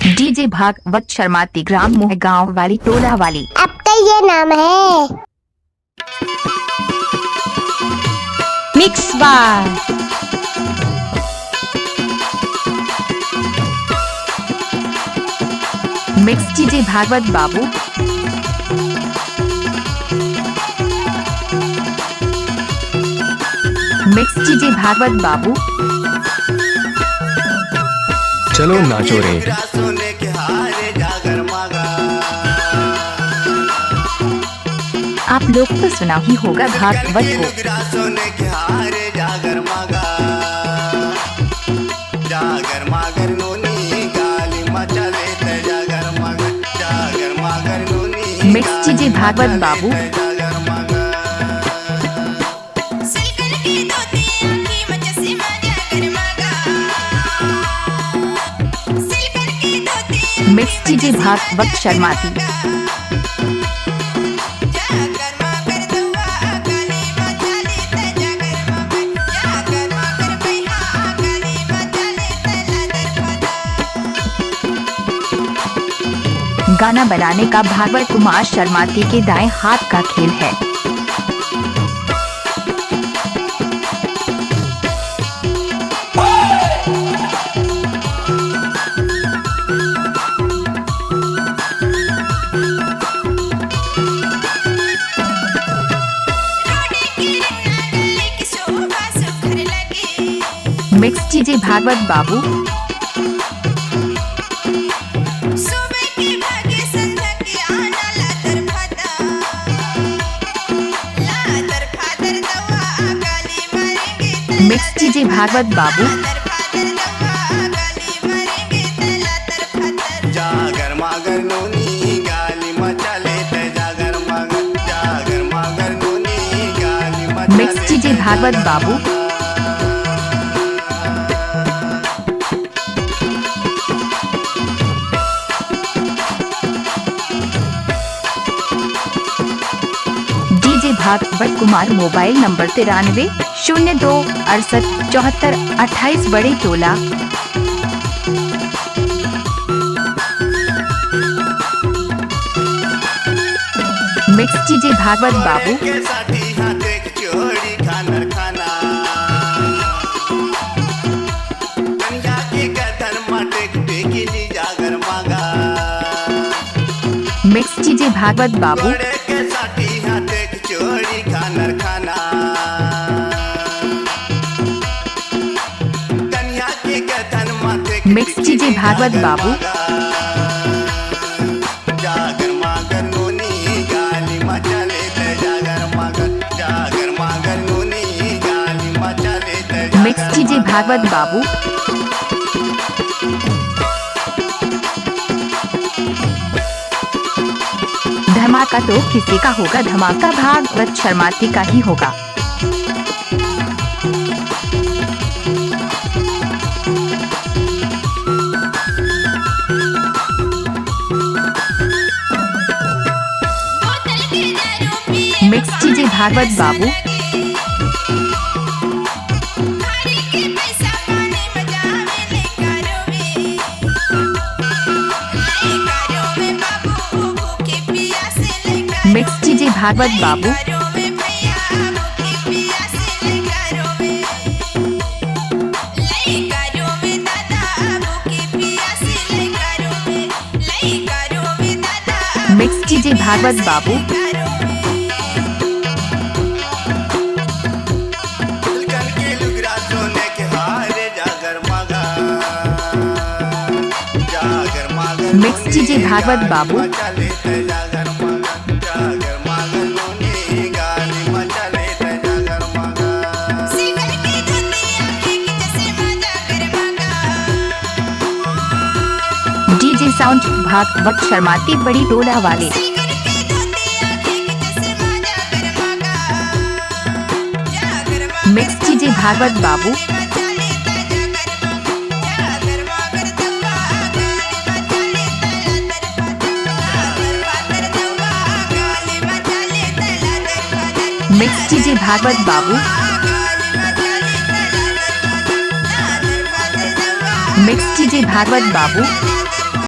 DJ Bhagavat Sharma तिग्राम मोह गाँव वाली टोला वाली। अब तो ये नाम है। मिक्स बार मिक्स डीजे भागवत बाबू। मिक्स डीजे भागवत बाबू। चलो नाचो रे। आप लोग तो सुना ही होगा भागवत को। मिक्स डीजे भागवत बाबू। मिक्स डीजे भागवत शर्मा ती। गाना बनाने का भागवत कुमार शर्माती के दाएं हाथ का खेल है। मिक्स डीजे भागवत बाबू। मिक्स डीजे भागवत बाबू। मिक्स डीजे भागवत बाबू। DJ Bhagwat Kumar mobile number 9302687428 Bade Tola. Mix DJ Bhagwat बाबू। मिक्स डीजे भागवत बाबू। मिक्स डीजे भागवत बाबू। मिक्स डीजे भागवत बाबू। धमाका तो किसी का होगा, धमाका भागवत शर्माती का ही होगा। मिक्स डीजे भागवत बाबू। मिक्स डीजे भागवत बाबू। मिक्स डीजे भागवत बाबू। मिक्स डीजे भागवत बाबू। डीजे साउंड भागवत शर्माती बड़ी टोला वाले। मिक्स डीजे भागवत बाबू। मिक्स डीजे भागवत बाबू। मिक्स डीजे भागवत बाबू।